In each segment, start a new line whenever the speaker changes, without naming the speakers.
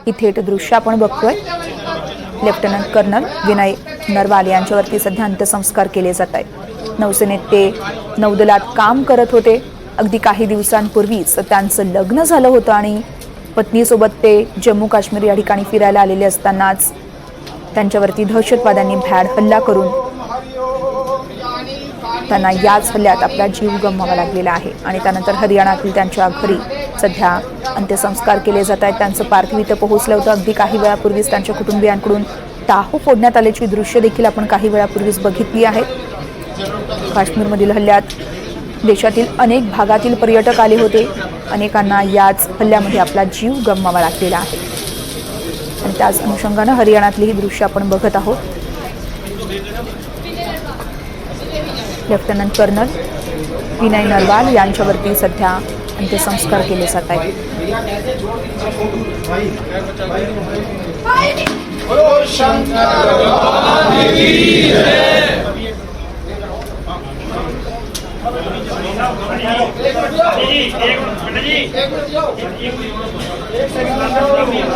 ही थेट दृश्य आपण बघतोय। लेफ्टनंट कर्नल विनय नरवाल यांच्यावरती सध्या अंत्यसंस्कार केले जात आहेत। नौसेनेत ते नौदलात काम करत होते। अगदी काही दिवसांपूर्वीच त्यांचं लग्न झालं होतं आणि पत्नीसोबत ते जम्मू काश्मीर या ठिकाणी फिरायला आलेले असतानाच त्यांच्यावरती दहशतवाद्यांनी भ्याड हल्ला करून त्यांना याच हल्ल्यात आपला जीव गमवावा लागलेला आहे आणि त्यानंतर हरियाणातील त्यांच्या घरी सध्या अंत्यसंस्कार केले जात आहेत। त्यांचं पार्थिव इथं पोहोचलं होतं। अगदी काही वेळापूर्वीच त्यांच्या कुटुंबियांकडून टाहो फोडण्यात आल्याची दृश्य देखील आपण काही वेळापूर्वीच बघितली आहेत। काश्मीरमधील हल्ल्यात देशातील अनेक भागातील पर्यटक आले होते। अनेकांना याच हल्ल्यामध्ये आपला जीव गमवावा लागलेला आहे आणि त्याच अनुषंगानं हरियाणातली ही दृश्य आपण बघत आहोत। लेफ्टनंट कर्नल विनय नरवाल यांच्यावरती सध्या अंत्यसंस्कार केले जात आहेत।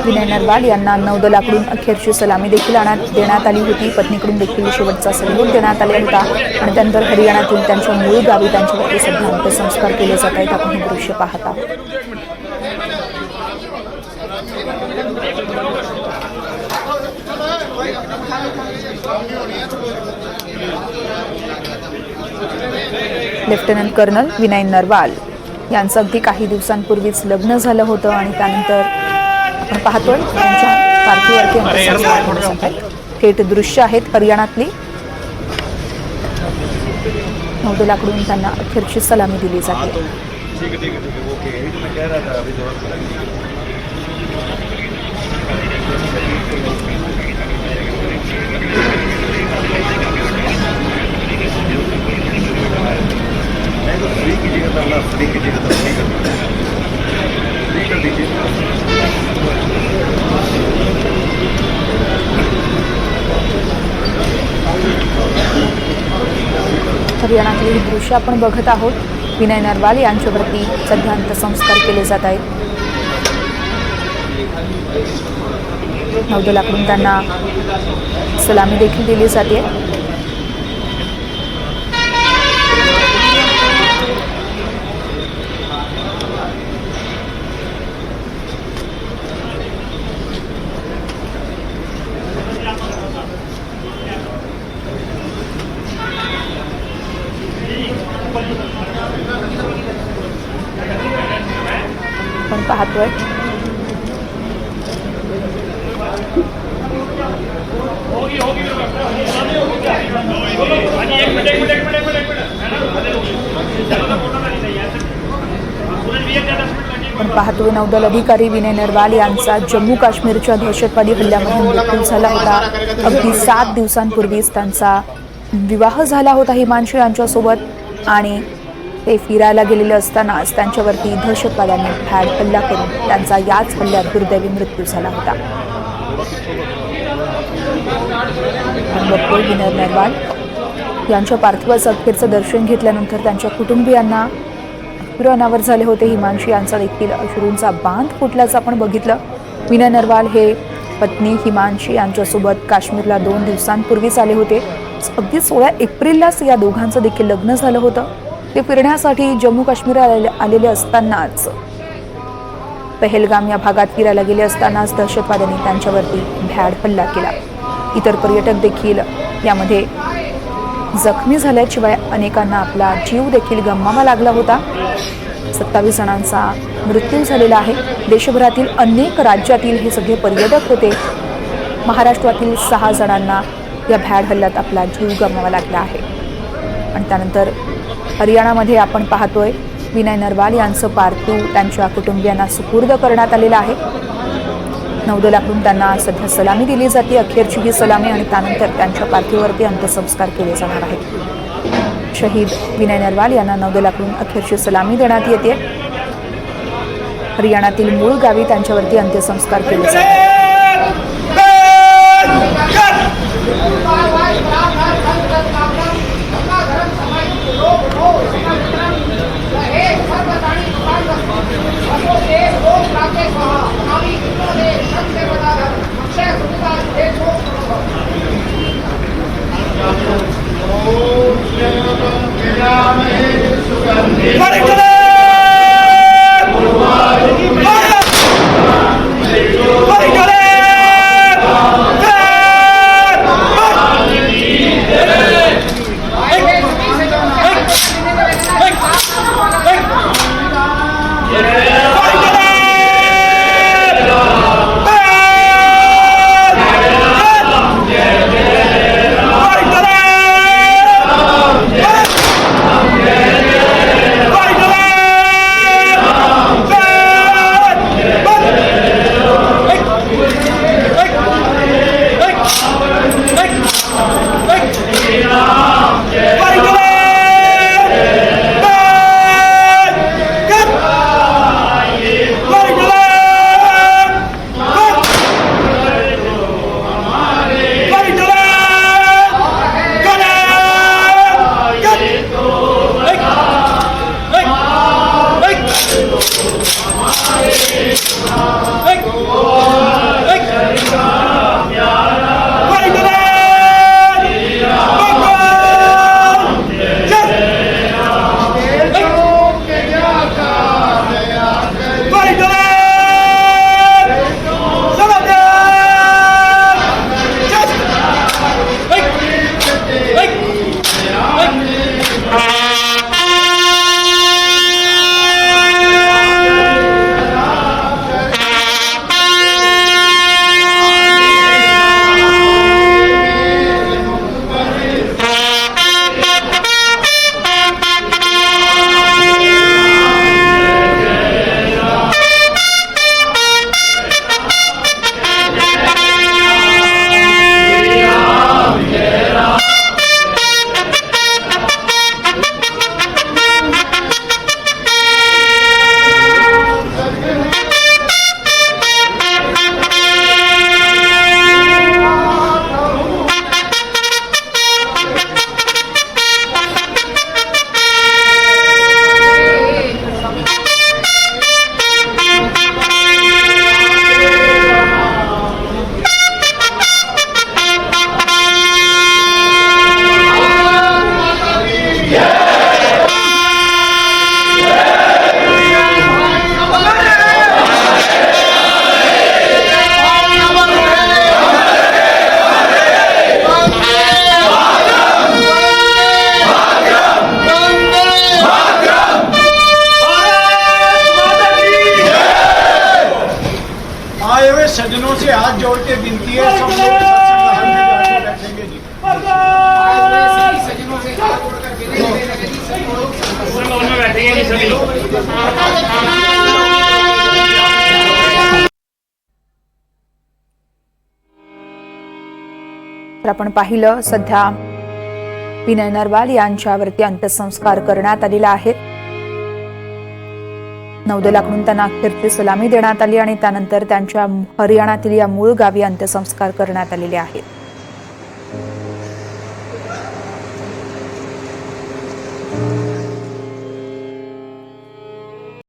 विनय नरवाल यांना नौदलाकडून अखेरची सलामी देखील देण्यात आली होती। पत्नीकडून देखील शेवटचा सल्यूट देण्यात आला होता आणि त्यानंतर हरियाणातील त्यांच्या मूळ गावी त्यांच्यावरती सध्या अंत्यसंस्कार केले जात आहेत। आपण हे दृश्य पाहत आहोत। लेफ्टनंट कर्नल विनय नरवाल यांचं अगदी काही दिवसांपूर्वीच लग्न झालं होतं आणि त्यानंतर आपण पाहतोय त्यांच्या पार्थिवावरती अंत्यसंस्कार केले जात आहेत। थेट दृश्य आहेत हरियाणातली। नौदलाकडून त्यांना अखेरची सलामी दिली जाते। हरियाणातली ही दृश्य आपण बघत आहोत। विनय नरवाल यांच्यावरती सध्या अंत्यसंस्कार केले जात आहेत। नौदलाकडून त्यांना सलामी देखील दिली जाते। आपण पाहतोय नौदल अधिकारी विनय नरवाल यांचा जम्मू काश्मीरच्या दहशतवादी हल्ल्यामध्ये मृत्यू झाला होता। अगदी 7 दिवसांपूर्वीच त्यांचा विवाह झाला होता हिमांशू यांच्यासोबत आणि ते फिरायला गेलेले असतानाच त्यांच्यावरती दहशतवाद्यांनी भ्याड हल्ला करून त्यांचा याच हल्ल्यात दुर्दैवी मृत्यू झाला होता। विनय नरवाल यांच्या पार्थिवाचं अखेरचं दर्शन घेतल्यानंतर त्यांच्या कुटुंबियांना अश्रू अनावर झाले होते। हिमांशू यांचा देखील अश्रूंचा बांध फुटल्याचं आपण बघितलं। विनय नरवाल हे पत्नी हिमांशी यांच्यासोबत काश्मीरला 2 दिवसांपूर्वीच आले होते। अगदी 16 एप्रिललाच या दोघांचं देखील लग्न झालं होतं। ते फिरण्यासाठी जम्मू काश्मीर आलेले असतानाच पहलगाम या भागात फिरायला गेले असतानाच दहशतवाद्यांनी त्यांच्यावरती भ्याड हल्ला केला। इतर पर्यटक देखील यामध्ये जखमी झाल्याशिवाय अनेकांना आपला जीव देखील गमवावा लागला होता। 27 जणांचा मृत्यू झालेला आहे। देशभरातील अनेक राज्यातील हे सगळे पर्यटक होते। महाराष्ट्रातील 6 जणांना या भ्याड हल्ल्यात आपला जीव गमवावा लागला आहे आणि त्यानंतर हरियाणामध्ये आपण पाहतोय विनय नरवाल यांचं पार्थिव त्यांच्या कुटुंबियांना सुपूर्द करण्यात आलेलं आहे। नौदलाकडून त्यांना सध्या सलामी दिली जाते, अखेरची ही सलामी, आणि त्यानंतर त्यांच्या पार्थिवावरती अंत्यसंस्कार केले जाणार आहेत। शहीद विनय नरवाल यांना नौदलाकडून अखेरची सलामी देण्यात येते। हरियाणातील मूळ गावी त्यांच्यावरती अंत्यसंस्कार केले जातात।
से हाथ जोड़ के विनती है, सब लोग सत्संग हल में जाके बैठेंगे जी।
तर आपण पाहिलं सध्या विनय नरवाल यांच्यावरती अंत्यसंस्कार करण्यात आलेला आहे. नौदलाकडून त्यांना अखेरची सलामी देण्यात आली आणि त्यानंतर त्यांच्या हरियाणातील या मूळ गावी अंत्यसंस्कार करण्यात आलेले आहेत.